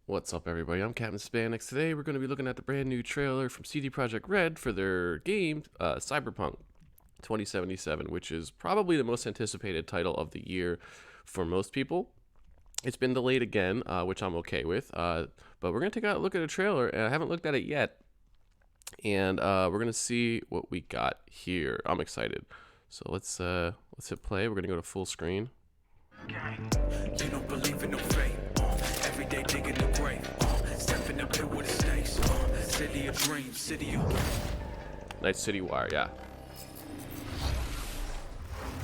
What's up, everybody? I'm Captain Spanix. Today, we're going to be looking at the brand new trailer from CD Projekt Red for their game, Cyberpunk 2077, which is probably the most anticipated title of the year for most people. It's been delayed again, which I'm okay with, but we're going to take a look at a trailer, and I haven't looked at it yet, and we're going to see what we got here. I'm excited. So let's hit play. We're going to go to full screen. You don't believe in no fate. Every day digging the grave. Stepping up here with the stakes. City of dreams, city of... Night City Wire, yeah.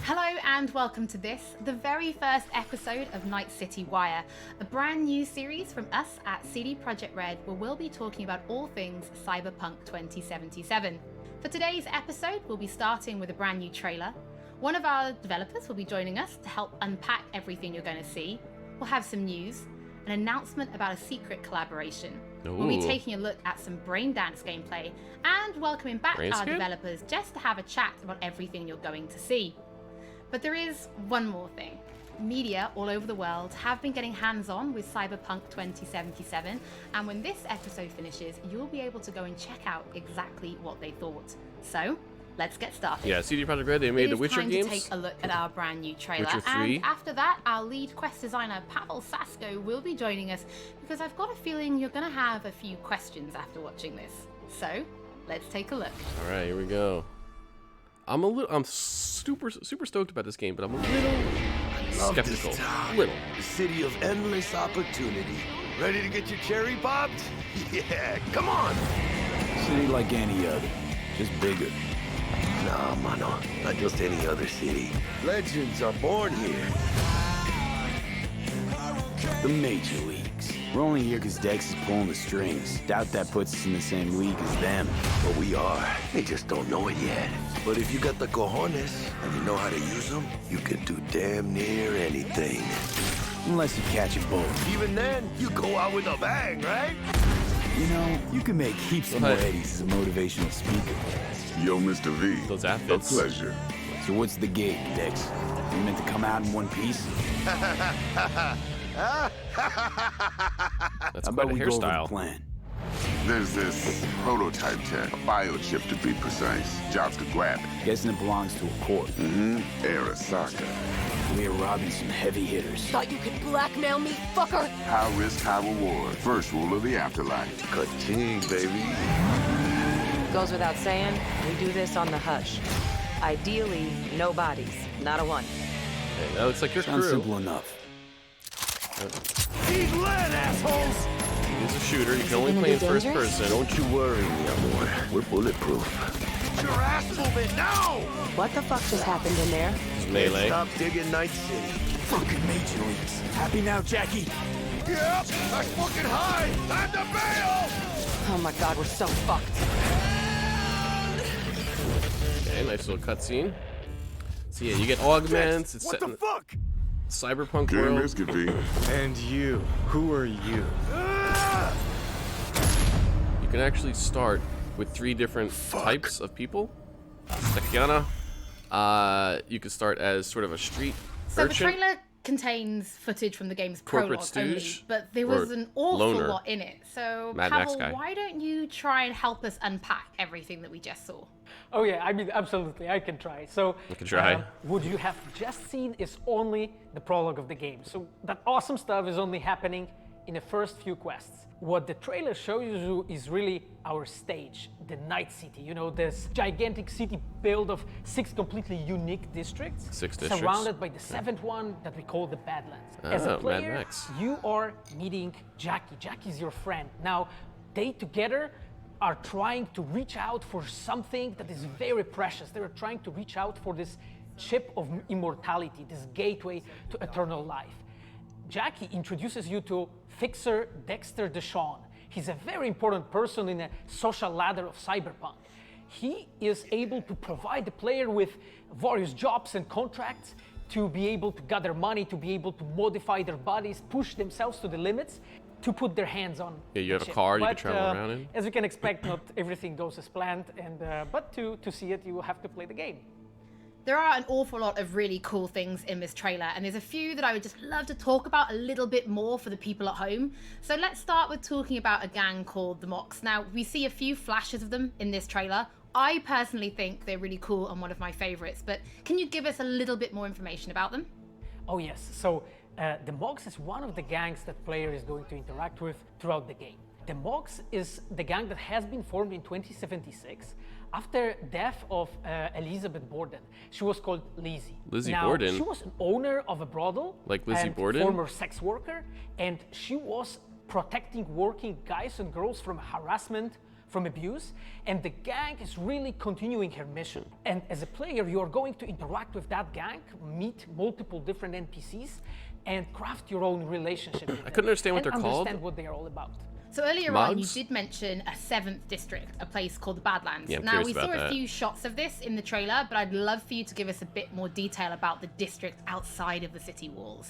Hello and welcome to this, the very first episode of Night City Wire, a brand new series from us at CD Projekt Red where we'll be talking about all things Cyberpunk 2077. For today's episode, we'll be starting with a brand new trailer. One of our developers will be joining us to help unpack everything you're going to see. We'll have some news, an announcement about a secret collaboration. Ooh. We'll be taking a look at some Braindance gameplay and welcoming back our Brainscape? developers just to have a chat about everything you're going to see. But there is one more thing. Media all over the world have been getting hands-on with Cyberpunk 2077, and when this episode finishes, you'll be able to go and check out exactly what they thought. So, let's get started. Yeah, CD Projekt Red, they made the Witcher games. It is time to take a look at our brand new trailer. Witcher 3. And after that, our lead quest designer, Pavel Sasko, will be joining us, because I've got a feeling you're going to have a few questions after watching this. So, let's take a look. All right, here we go. I'm super stoked about this game, but I'm a little skeptical. Little. The city of endless opportunity. Ready to get your cherry popped? Yeah, come on. City like any other, just bigger. Nah, mano, not just any other city. Legends are born here. The major leagues. We're only here because Dex is pulling the strings. Doubt that puts us in the same league as them. But we are. They just don't know it yet. But if you got the cojones and you know how to use them, you can do damn near anything. Unless you catch a bullet. Even then, you go out with a bang, right? You know, you can make heaps of more eddies as a motivational speaker. Yo, Mr. V. Those A outfits. pleasure. So what's the gig, Dex? You meant to come out in one piece? That's How quite about a we go over the hairstyle. plan? There's this prototype tech, a biochip to be precise. Jobs to grab it. Guessing it belongs to a corp. Arasaka. We're robbing some heavy hitters. Thought you could blackmail me, fucker? High risk, high reward. First rule of the afterlife. Ka-ching, baby. Goes without saying, we do this on the hush. Ideally, no bodies, not a one. Hey, that looks like your Sounds crew. simple enough. Eat lead, assholes! He's a shooter. You can only gonna play be in first dangerous? person. Don't you worry, mi amor. We're bulletproof. Get your ass moving now! What the fuck just happened in there? It's melee. Stop digging Night City. Fucking major leagues. Happy now, Jackie? Yep, that's fucking high! Time to bail! Oh my god, we're so fucked. Okay, nice little cutscene. So yeah, you get augments. It's What set the in fuck? Cyberpunk Game world. biscuit, V. And you, who are you? You can actually start with 3 different types of people. Stakiana. You can start as sort of a street So the urchin. trailer contains footage from the game's Corporate prologue only, stooge? but there Or was an awful loner? lot in it. So, Mad Max Pavel, guy. why don't you try and help us unpack everything that we just saw? Oh yeah, I mean, absolutely, I can try. So, You can try. What you have just seen is only the prologue of the game. So that awesome stuff is only happening in the first few quests. What the trailer shows you is really our stage, the Night City. You know, this gigantic city built of 6 completely unique districts, 6 districts. surrounded by the 7th one that we call the Badlands. As Oh, a Mad player, Max. you are meeting Jackie. Jackie's your friend. Now, they together are trying to reach out for something that is very precious. They are trying to reach out for this chip of immortality, this gateway to eternal life. Jackie introduces you to Fixer Dexter Deshawn. He's a very important person in a social ladder of Cyberpunk. He is able to provide the player with various jobs and contracts to be able to gather money, to be able to modify their bodies, push themselves to the limits, to put their hands on. Yeah, you the have a chip. car you can But, travel around in. As you can expect, not everything goes as planned, and but to see it, you will have to play the game. There are an awful lot of really cool things in this trailer, and there's a few that I would just love to talk about a little bit more for the people at home. So let's start with talking about a gang called the Mox. Now, we see a few flashes of them in this trailer. I personally think they're really cool and one of my favorites, but can you give us a little bit more information about them? Oh yes, so the Mox is one of the gangs that player is going to interact with throughout the game. The Mox is the gang that has been formed in 2076 after death of Elizabeth Borden. She was called Lizzie. Lizzie now, Borden? She was an owner of a brothel. Like Lizzie and Borden? Former sex worker, and she was protecting working guys and girls from harassment, from abuse, and the gang is really continuing her mission. And as a player, you are going to interact with that gang, meet multiple different NPCs, and craft your own relationship with them. I couldn't understand what and they're called. Understand what they are all about. So earlier on, you Mugs? did mention a 7th district, a place called the Badlands. Yeah, I'm now, curious we about saw a that. few shots of this in the trailer, but I'd love for you to give us a bit more detail about the district outside of the city walls.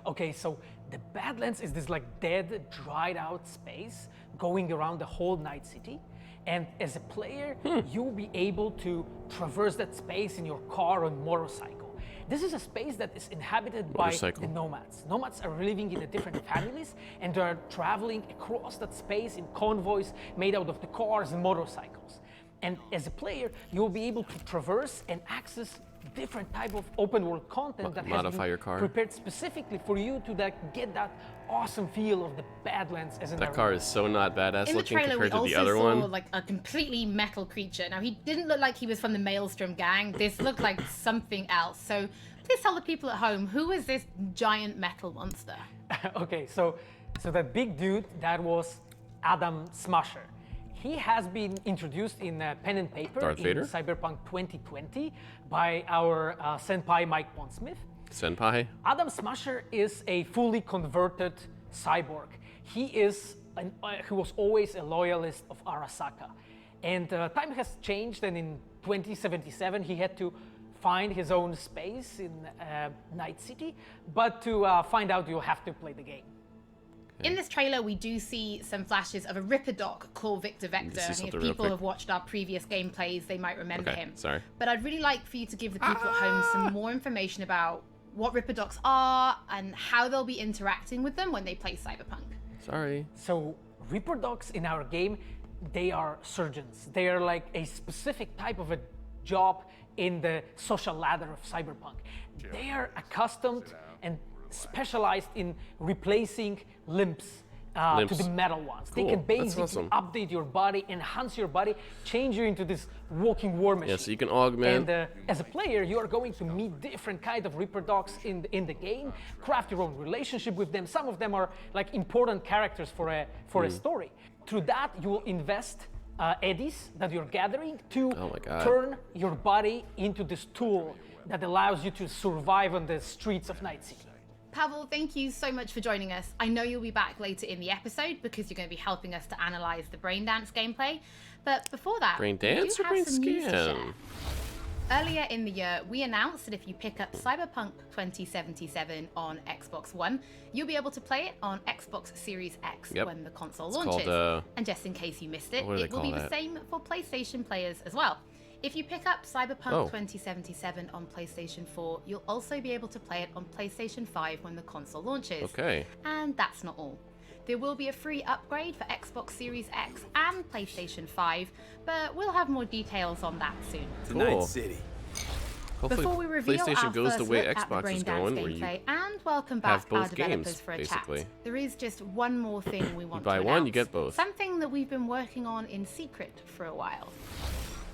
Okay, so the Badlands is this like dead, dried out space going around the whole Night City. And as a player, you'll be able to traverse that space in your car or motorcycle. This is a space that is inhabited by the nomads. Nomads are living in the different families, and they are traveling across that space in convoys made out of the cars and motorcycles. And as a player, you'll be able to traverse and access different type of open world content that has Modify been your car. prepared specifically for you to get that awesome feel of the Badlands as an That car is so not badass In the looking trailer, we compared to also the other saw one. like a completely metal creature. Now, he didn't look like he was from the Maelstrom gang. This looked like something else. So please tell the people at home, who is this giant metal monster? Okay, so that big dude, that was Adam Smasher. He has been introduced in pen and paper Darth in Vader? Cyberpunk 2020 by our senpai Mike Pondsmith. Senpai? Adam Smasher is a fully converted cyborg. He was always a loyalist of Arasaka. And time has changed, and in 2077 he had to find his own space in Night City. But to find out, you'll have to play the game. In this trailer, we do see some flashes of a Ripper doc called Victor Vector. see And if something real people quick? have watched our previous gameplays, they might remember Okay, him. sorry. But I'd really like for you to give the people at home some more information about what Ripper docs are and how they'll be interacting with them when they play Cyberpunk. Sorry. So Reaper dogs in our game, they are surgeons. They are like a specific type of a job in the social ladder of Cyberpunk. They are accustomed and specialized in replacing limbs. To the metal ones. Cool. They can That's basically awesome. update your body, enhance your body, change you into this walking war machine. Yeah, so you can augment. And as a player, you are going to meet different kind of Reaper dogs in the game, craft your own relationship with them. Some of them are like important characters for a story. Through that, you will invest eddies that you're gathering to Oh my God. turn your body into this tool that allows you to survive on the streets of Night City. Pavel, thank you so much for joining us. I know you'll be back later in the episode because you're going to be helping us to analyze the Braindance gameplay. But before that, we do Braindance or have some news to share. Brainscan? Earlier in the year, we announced that if you pick up Cyberpunk 2077 on Xbox One, you'll be able to play it on Xbox Series X Yep. when the console It's launches. called, and just in case you missed it, what do they it will be call the that? same for PlayStation players as well. If you pick up Cyberpunk Oh. 2077 on PlayStation 4, you'll also be able to play it on PlayStation 5 when the console launches. Okay. And that's not all. There will be a free upgrade for Xbox Series X and PlayStation 5, but we'll have more details on that soon. Night City. Hopefully Before we reveal PlayStation our goes the first way look at the Xbox is Braindance going, where you gameplay, and welcome have back our both developers games, for a basically. chat. There is just one more thing we want buy to one, you announce. get both. Something that we've been working on in secret for a while.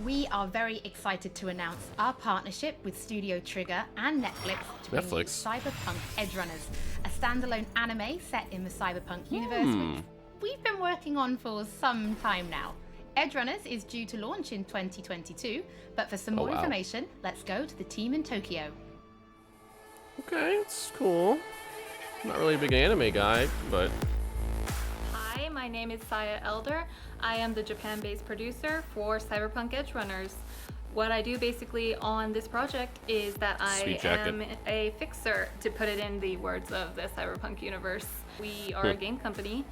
We are very excited to announce our partnership with Studio Trigger and Netflix to bring you Netflix. Cyberpunk Edgerunners, a standalone anime set in the Cyberpunk universe, which we've been working on for some time now. Edgerunners is due to launch in 2022, but for some more wow. information, let's go to the team in Tokyo. Okay, it's cool. I'm not really a big anime guy, but Hi, my name is Saya Elder. I am the Japan-based producer for Cyberpunk Edgerunners. What I do basically on this project is that I Sweet jacket. am a fixer, to put it in the words of the Cyberpunk universe. We are a game company.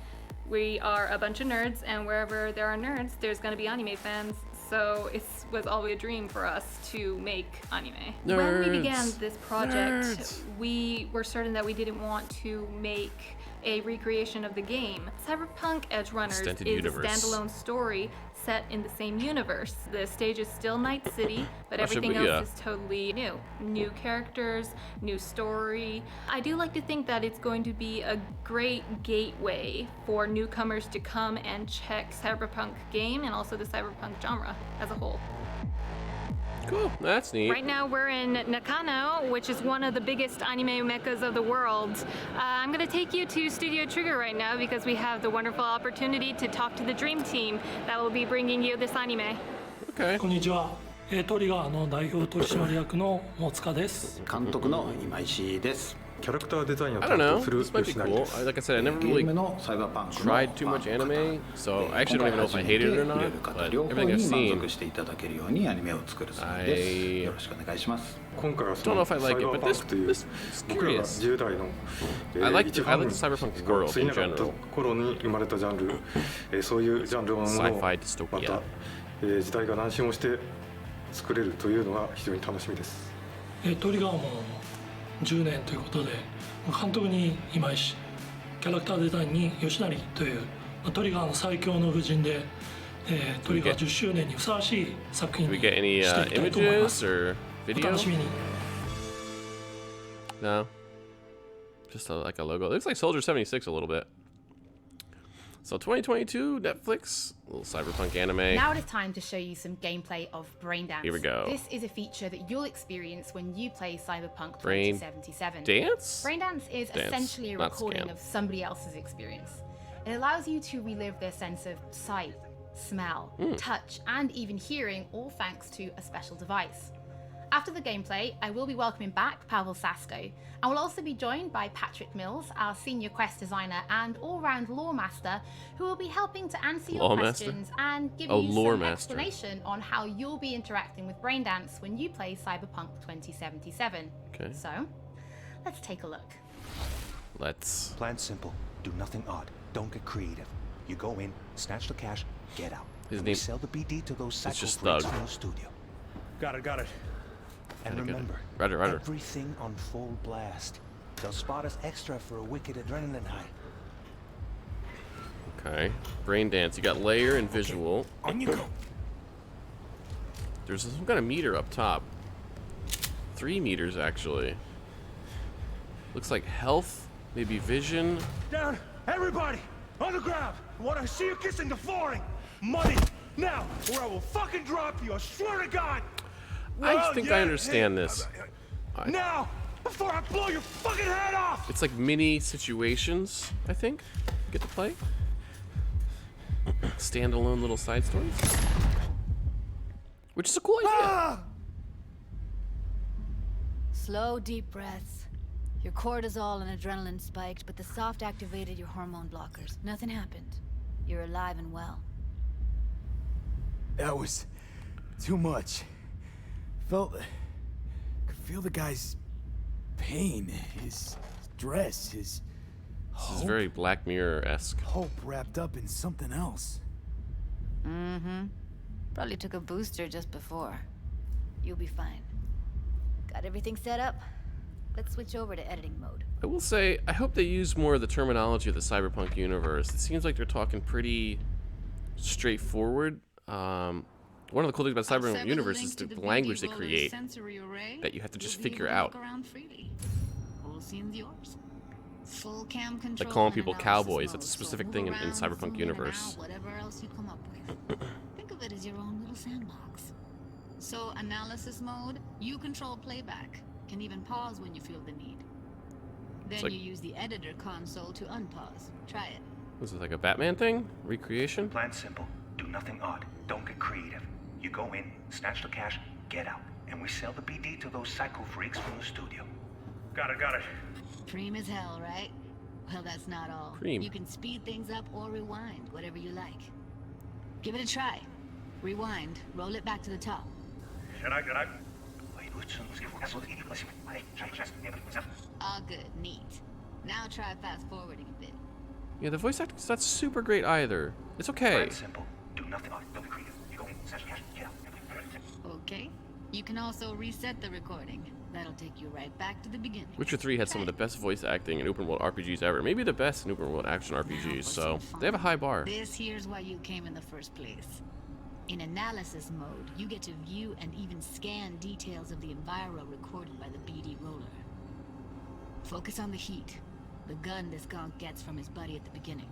We are a bunch of nerds, and wherever there are nerds, there's going to be anime fans. So it was always a dream for us to make anime. When Nerds. we began this project, Nerds. we were certain that we didn't want to make a recreation of the game. Cyberpunk Edge Runners Extended is universe. a standalone story set in the same universe. The stage is still Night City, but everything Shibuya. else is totally new. New characters, new story. I do like to think that it's going to be a great gateway for newcomers to come and check Cyberpunk game and also the Cyberpunk genre as a whole. Cool. That's neat. Right now we're in Nakano, which is one of the biggest anime meccas of the world. I'm gonna take you to Studio Trigger right now because we have the wonderful opportunity to talk to the dream team that will be bringing you this anime. Okay. こんにちは。トリガーの代表取締役の大塚です。監督の今石です。キャラクターデザインを I don't 担 know. 当する This might be 吉成 cool. です Like I said, I never ゲー really ムのサイバーパンクの tried too much anime, so I actually don't even know if I hated it or not. 方 But 両方 everything に I've 満 seen, 足していただけるようにアニメを作るそうです よろしくお願いします。今回はそ don't know の if I サイ like バ it, ー but パン this クという this is 僕らが curious. 10代の I like 一 I ファン like the Cyberpunk が world 過ぎ in なかった general. 頃に生まれたジャンル、そういうジャンルのものを Sci-fi ま dystopia. た、時代が乱心をして作れるというのが非常に楽しみです。トリガーも10年ということで、監督に今石、キャラクターデザインに吉成というトリガーの最強の夫人で、トリガー10周年にふさわしい作品 Do に we して get い any きたいと思いま images す。 or お video? 楽しみに。 No. Just like a logo. It looks like Soldier 76 a little bit. So 2022 Netflix, a little cyberpunk anime. Now it is time to show you some gameplay of Braindance. Here we go. This is a feature that you'll experience when you play Cyberpunk Brain 2077. Dance? Braindance is Dance, essentially a not recording scam. of somebody else's experience. It allows you to relive their sense of sight, smell, touch, and even hearing, all thanks to a special device. After the gameplay, I will be welcoming back Pavel Sasko, and we'll also be joined by Patrick Mills, our senior quest designer and all-round lore master, who will be helping to answer your Lore master? questions and give Oh, you lore some master. explanation on how you'll be interacting with Braindance when you play Cyberpunk 2077. Okay. So, let's take a look. Let's. Plan simple. Do nothing odd. Don't get creative. You go in, snatch the cash, get out. His And name- we sell the BD to those It's psycho just freaks Thug. from the studio. Got it. And Gotta get it. remember, Roger. everything on full blast. They'll spot us extra for a wicked adrenaline high. Okay. Brain dance. You got layer and visual. On you go. There's some kind of meter up top. 3 meters actually. Looks like health, maybe vision. Down, everybody, on the ground. I want to see you kissing the flooring. Money, now, or I will fucking drop you. I swear to God. I think I understand this. Now, before I blow your fucking head off. It's like mini situations, I think. You get to play. Standalone little side stories. Which is a cool idea. Slow, deep breaths. Your cortisol and adrenaline spiked, but the soft activated your hormone blockers. Nothing happened. You're alive and well. That was too much. Could feel the guy's pain, his stress, his This is very Black Mirror-esque. hope wrapped up in something else. Mm-hmm. Probably took a booster just before. You'll be fine. Got everything set up? Let's switch over to editing mode. I will say, I hope they use more of the terminology of the Cyberpunk universe. It seems like they're talking pretty straightforward. One of the cool things about Cyberpunk universe is the language they create that you have to just figure out. Full cam Like control calling and people analysis cowboys, mode, that's a so specific move thing in around, Cyberpunk zoom in and universe. out, whatever else you come up with. Think of it as your own little sandbox. So analysis mode, you control playback. Can even pause when you feel the need. Then like- you use the editor console to unpause. Try it. This is like a Batman thing? Recreation? Plan simple. Do nothing odd. Don't get creative. You go in, snatch the cash, get out. And we sell the BD to those psycho freaks from the studio. Got it. Cream as hell, right? Well, that's not all. Cream. You can speed things up or rewind, whatever you like. Give it a try. Rewind, roll it back to the top. All good, neat. Now try fast forwarding a bit. Yeah, the voice acting's not super great either. It's okay. Plan simple. Do nothing odd. Don't get creative. You go in, snatch the cash, get out. Okay? You can also reset the recording. That'll take you right back to the beginning. Witcher 3 had some of the best voice acting in open world RPGs ever. Maybe the best in open world action RPGs, so they have a high bar. This here's why you came in the first place. In analysis mode, you get to view and even scan details of the enviro recorded by the BD roller. Focus on the heat, the gun this gonk gets from his buddy at the beginning.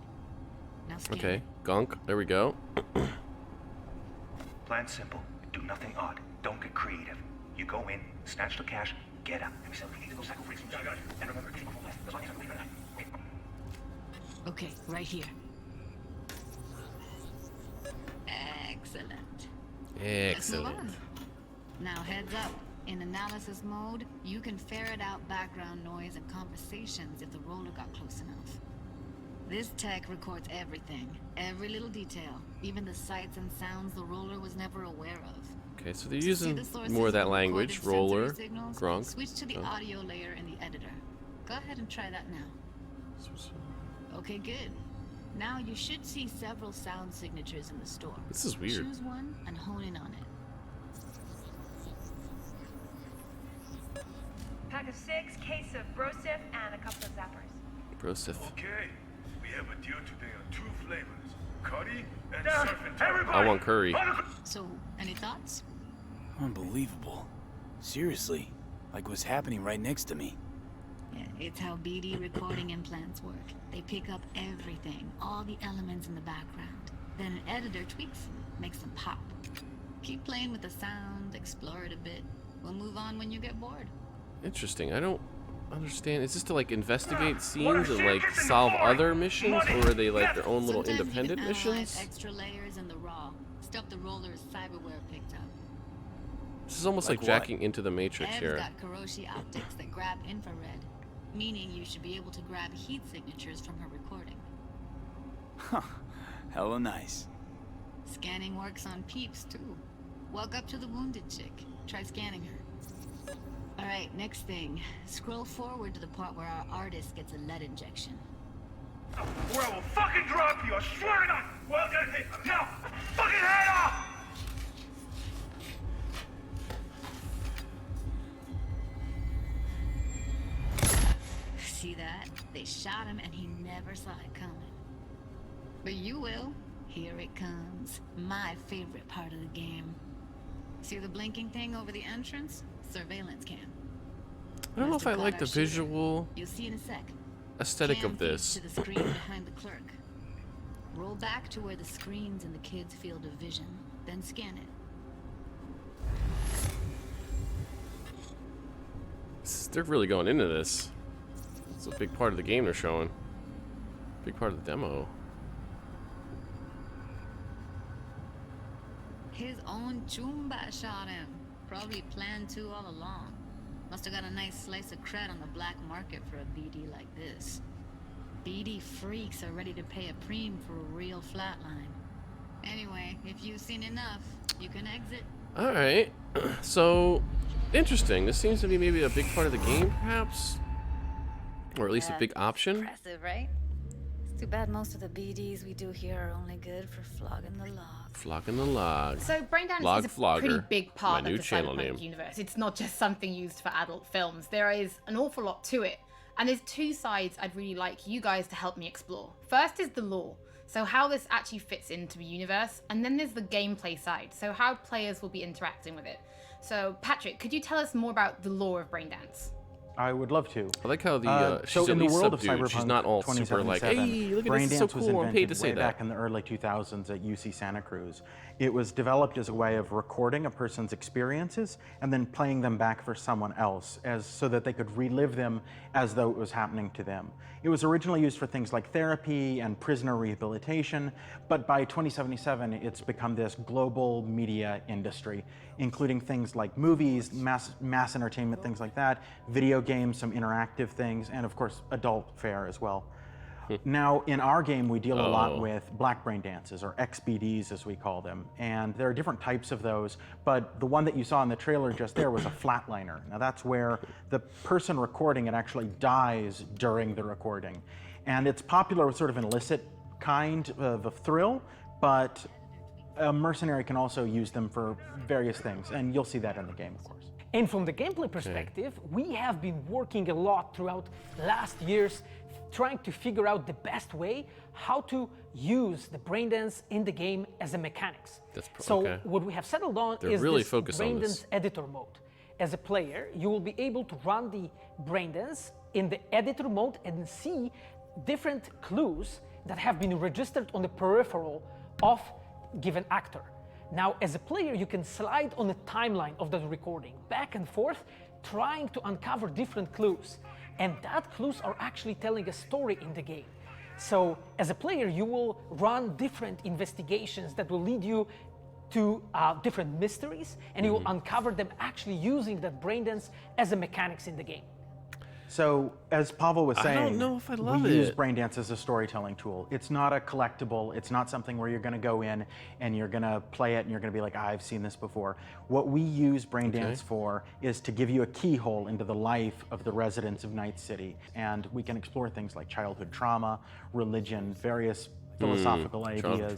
Now scan Okay, it. Gonk, there we go. Plan simple. Do nothing odd. Don't get creative. You go in, snatch the cash, get out. And we sell the those cycle freaks. And remember, keep before left. That's all you have to leave it at. Okay, right here. Excellent. Let's move on. Now heads up. In analysis mode, you can ferret out background noise and conversations if the roller got close enough. This tech records everything, every little detail, even the sights and sounds the roller was never aware of. Okay, so they're using more of that language, roller, grunk. Switch to the audio layer in the editor. Go ahead and try that now. Okay, good. Now you should see several sound signatures in the store. This is weird. Choose one and hone in on it. Pack of 6, case of Brosif, and a couple of zappers. Brosif. Okay, we have a deal today on 2 flavors, curry and surf and turf. I want curry. So, any thoughts? Unbelievable. Seriously, like what's happening right next to me. Yeah, it's how BD recording implants work. They pick up everything, all the elements in the background. Then an editor tweaks them, makes them pop. Keep playing with the sound, explore it a bit. We'll move on when you get bored. Interesting. I don't understand. Is this to like investigate scenes and like solve other missions, or are they like their own little Sometimes independent you can analyze missions? extra layers in the raw, stuff the roller's cyberware picked up. This is almost like Like what? jacking into the Matrix Ev's here. got Karoshi optics that grab infrared, meaning you should be able to grab heat signatures from her recording. Huh. Hella nice. Scanning works on peeps too. Walk up to the wounded chick. Try scanning her. Alright, next thing. Scroll forward to the part where our artist gets a lead injection. Or I will fucking drop you, I swear to God! Well, now, fucking head off! See that? They shot him and he never saw it coming. But you will. Here it comes. My favorite part of the game. See the blinking thing over the entrance? Surveillance cam. I don't know if I like the visual You'll see in a sec. aesthetic Cam of this. feeds to the screen behind the clerk. Roll back to where the screen's in the kid's field of vision, then scan it. They're really going into this. It's a big part of the game they're showing. Big part of the demo. His own Chumba shot him. Probably planned to all along. Must have got a nice slice of cred on the black market for a BD like this. BD freaks are ready to pay a preem for a real flatline. Anyway, if you've seen enough, you can exit. Alright. So, interesting. This seems to be maybe a big part of the game, perhaps? Or at least a big option? Impressive, right? It's too bad most of the BDs we do here are only good for flogging the log. Flogging the log. So Braindance Log is a Flogger, pretty big part my of new the channel Cyberpunk name. universe. It's not just something used for adult films. There is an awful lot to it. And there's 2 sides I'd really like you guys to help me explore. First is the lore, so how this actually fits into the universe, and then there's the gameplay side, so how players will be interacting with it. So Patrick, could you tell us more about the lore of Braindance? I would love to. I like how the so she's at in the least world of subdued. Cyberpunk She's not all super like, 2077, hey, look at this, it's so Braindance was cool, I'm paid to invented say way that. back in the early 2000s at UC Santa Cruz. It was developed as a way of recording a person's experiences and then playing them back for someone else so that they could relive them as though it was happening to them. It was originally used for things like therapy and prisoner rehabilitation, but by 2077, it's become this global media industry, including things like movies, mass entertainment, things like that, video games, some interactive things, and of course, adult fare as well. Now, in our game, we deal a lot with black brain dances, or XBDs as we call them, and there are different types of those, but the one that you saw in the trailer just there was a flatliner. Now that's where the person recording it actually dies during the recording. And it's popular with sort of an illicit kind of a thrill, but a mercenary can also use them for various things, and you'll see that in the game, of course. And from the gameplay perspective, we have been working a lot throughout last years trying to figure out the best way how to use the braindance in the game as a mechanics. So what we have settled on is really this focused on braindance editor mode. As a player, you will be able to run the braindance in the editor mode and see different clues that have been registered on the peripheral of given actor. Now, as a player, you can slide on the timeline of the recording, back and forth, trying to uncover different clues. And that clues are actually telling a story in the game. So, as a player, you will run different investigations that will lead you to different mysteries, and you will uncover them actually using that braindance as a mechanics in the game. So, as Pavel was saying, I don't know if I love we use it. braindance as a storytelling tool. It's not a collectible. It's not something where you're going to go in and you're going to play it and you're going to be like, I've seen this before. What we use braindance for is to give you a keyhole into the life of the residents of Night City. And we can explore things like childhood trauma, religion, various philosophical ideas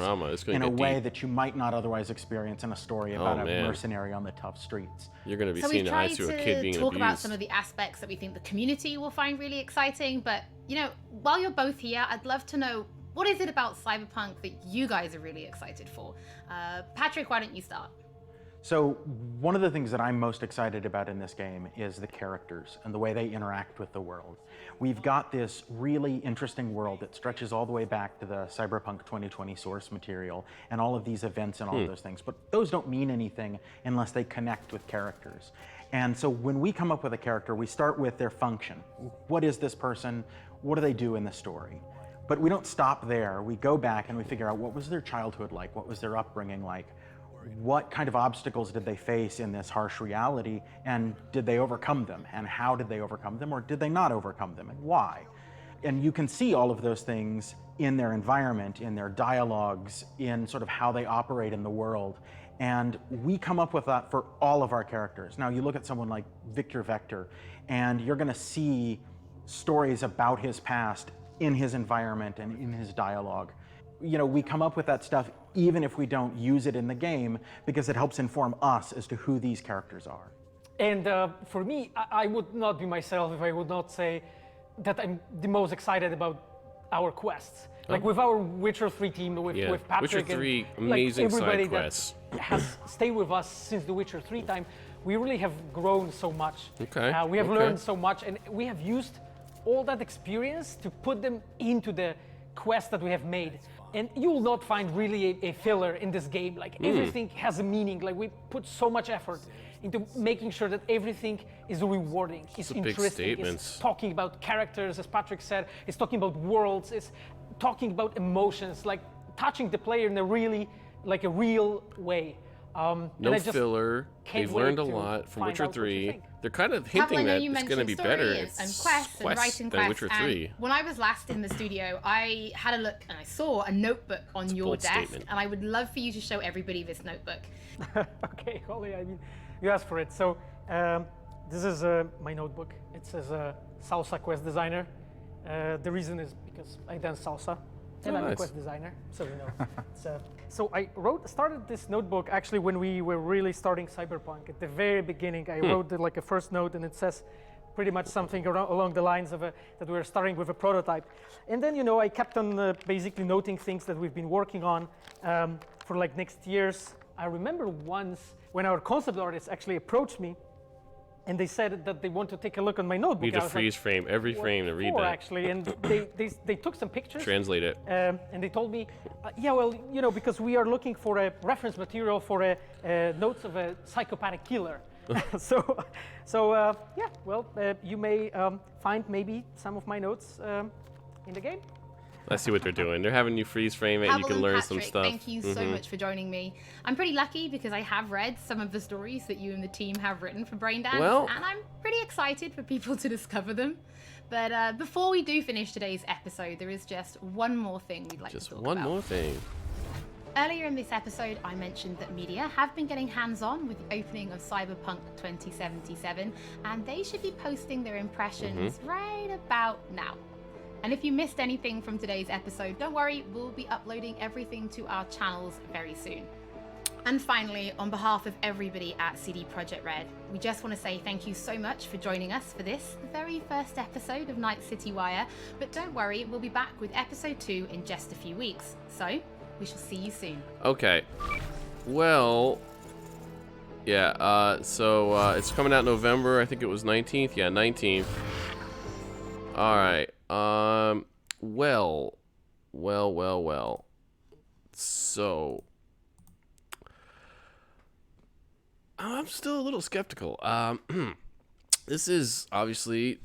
in a way that you might not otherwise experience in a story about a mercenary on the tough streets. You're going to be So seeing we've eye tried to a kid being to talk abused. about some of the aspects that we think the community will find really exciting, but you know, while you're both here, I'd love to know, what is it about Cyberpunk that you guys are really excited for? Patrick, why don't you start? So one of the things that I'm most excited about in this game is the characters and the way they interact with the world. We've got this really interesting world that stretches all the way back to the Cyberpunk 2020 source material and all of these events and all of those things, but those don't mean anything unless they connect with characters. And so when we come up with a character, we start with their function. What is this person? What do they do in the story? But we don't stop there. We go back and we figure out, what was their childhood like? What was their upbringing like? What kind of obstacles did they face in this harsh reality, and did they overcome them? And how did they overcome them, or did they not overcome them, and why? And you can see all of those things in their environment, in their dialogues, in sort of how they operate in the world. And we come up with that for all of our characters. Now, you look at someone like Victor Vector, and you're going to see stories about his past in his environment and in his dialogue. You know, we come up with that stuff even if we don't use it in the game, because it helps inform us as to who these characters are. And for me, I would not be myself if I would not say that I'm the most excited about our quests. Like with our Witcher 3 team, with Patrick Witcher 3, and amazing like everybody side quests. that has stayed with us since the Witcher 3 time, we really have grown so much. We have learned so much, and we have used all that experience to put them into the quest that we have made. And you will not find really a filler in this game. Like everything has a meaning. Like we put so much effort into making sure that everything is rewarding, is interesting, is talking about characters, as Patrick said, it's talking about worlds, it's talking about emotions, like touching the player in a really, like a real way. No filler. They've learned a lot from Witcher 3. They're kind of hinting that it's going to be better and quests and writing than quests. Witcher 3. And when I was last in the studio, I had a look and I saw a notebook on your desk, and I would love for you to show everybody this notebook. Okay, Holly, I mean, you asked for it. So this is my notebook. It says Salsa Quest Designer. The reason is because I dance salsa. And I'm a quest designer, so you know. So I started this notebook actually when we were really starting Cyberpunk. At the very beginning, I wrote like a first note, and it says pretty much something along the lines of that we were starting with a prototype. And then, you know, I kept on basically noting things that we've been working on for like next year's. I remember once when our concept artists actually approached me, and they said that they want to take a look on my notebook. You need to freeze frame every frame to read that. Actually, and they took some pictures. Translate it. And they told me, yeah, well, you know, because we are looking for a reference material for notes of a psychopathic killer. Yeah, well, you may find maybe some of my notes in the game. Let's see what they're doing. They're having you freeze frame it, and you can learn some stuff. Thank you so much for joining me. I'm pretty lucky because I have read some of the stories that you and the team have written for Braindance, and I'm pretty excited for people to discover them. But before we do finish today's episode, there is just one more thing we'd like to talk about. Just one more thing. Earlier in this episode, I mentioned that media have been getting hands-on with the opening of Cyberpunk 2077, and they should be posting their impressions right about now. And if you missed anything from today's episode, don't worry, we'll be uploading everything to our channels very soon. And finally, on behalf of everybody at CD Projekt Red, we just want to say thank you so much for joining us for this, the very first episode of Night City Wire. But don't worry, we'll be back with episode 2 in just a few weeks. So, we shall see you soon. Okay. Well, yeah, it's coming out November. I think it was 19th. Yeah, 19th. All right. Well. So, I'm still a little skeptical. This is obviously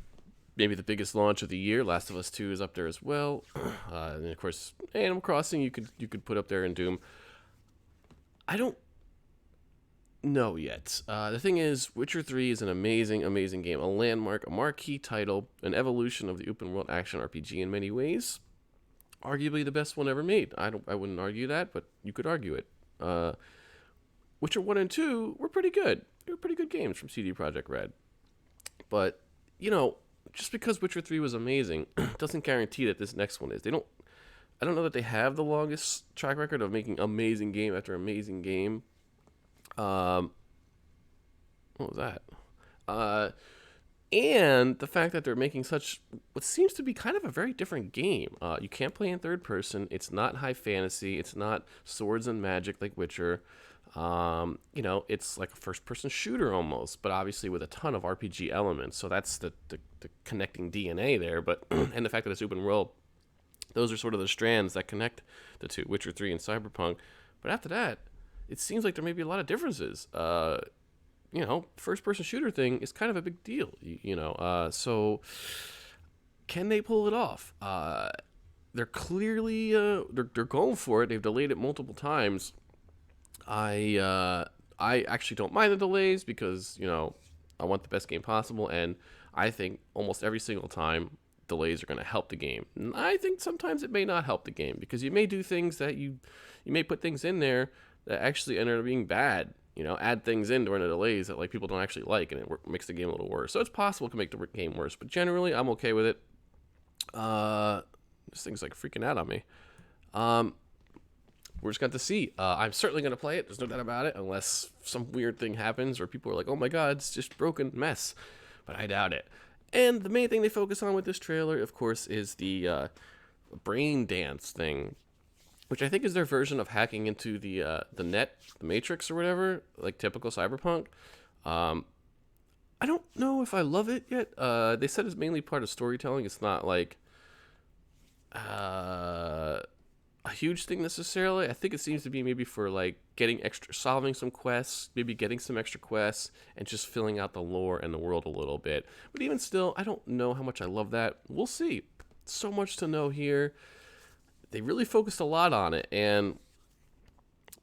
maybe the biggest launch of the year. Last of Us 2 is up there as well. And of course, Animal Crossing you could put up there, in Doom. I don't know yet. The thing is, Witcher 3 is an amazing, amazing game. A landmark, a marquee title, an evolution of the open world action RPG in many ways. Arguably the best one ever made. I wouldn't argue that, but you could argue it. Witcher 1 and 2 were pretty good. They were pretty good games from CD Projekt Red. But, just because Witcher 3 was amazing doesn't guarantee that this next one is. I don't know that they have the longest track record of making amazing game after amazing game. What was that? And the fact that they're making what seems to be kind of a very different game. You can't play in third person. It's not high fantasy. It's not swords and magic like Witcher. It's like a first-person shooter almost, but obviously with a ton of RPG elements. So that's the connecting DNA there. But and the fact that it's open world, those are sort of the strands that connect the two, Witcher 3 and Cyberpunk. But after that, it seems like there may be a lot of differences. First-person shooter thing is kind of a big deal. So can they pull it off? They're clearly they're going for it. They've delayed it multiple times. I actually don't mind the delays because, I want the best game possible, and I think almost every single time delays are going to help the game. And I think sometimes it may not help the game because you may do things that you may put things in there that actually end up being bad. Add things in during the delays that people don't actually like, and it makes the game a little worse. So it's possible it can make the game worse, but generally I'm okay with it. This thing's freaking out on me. We're just going to see. I'm certainly going to play it. There's no doubt about it, unless some weird thing happens or people are like, oh my god, it's just broken mess. But I doubt it. And the main thing they focus on with this trailer, of course, is the brain dance thing, which I think is their version of hacking into the net, the Matrix or whatever, like typical Cyberpunk. I don't know if I love it yet. They said it's mainly part of storytelling. It's not a huge thing necessarily. I think it seems to be maybe for solving some quests, maybe getting some extra quests, and just filling out the lore and the world a little bit. But even still, I don't know how much I love that. We'll see. So much to know here. They really focused a lot on it, and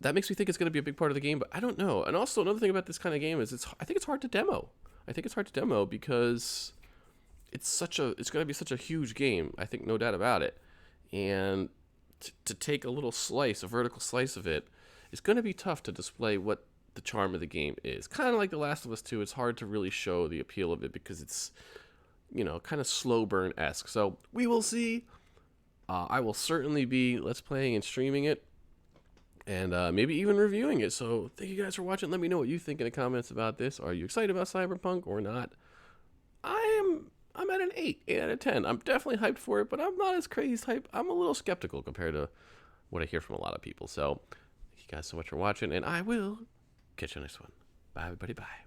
that makes me think it's going to be a big part of the game, but I don't know. And also, another thing about this kind of game is I think it's hard to demo. I think it's hard to demo because it's going to be such a huge game. I think no doubt about it. And to take a vertical slice of it, it's going to be tough to display what the charm of the game is. Kind of like The Last of Us 2, it's hard to really show the appeal of it because it's, kind of slow burn-esque. So we will see. I will certainly be let's playing and streaming it, and maybe even reviewing it. So thank you guys for watching. Let me know what you think in the comments about this. Are you excited about Cyberpunk or not? I'm at an 8 out of 10. I'm definitely hyped for it, but I'm not as crazy hyped. I'm a little skeptical compared to what I hear from a lot of people. So thank you guys so much for watching, and I will catch you next one. Bye, everybody. Bye.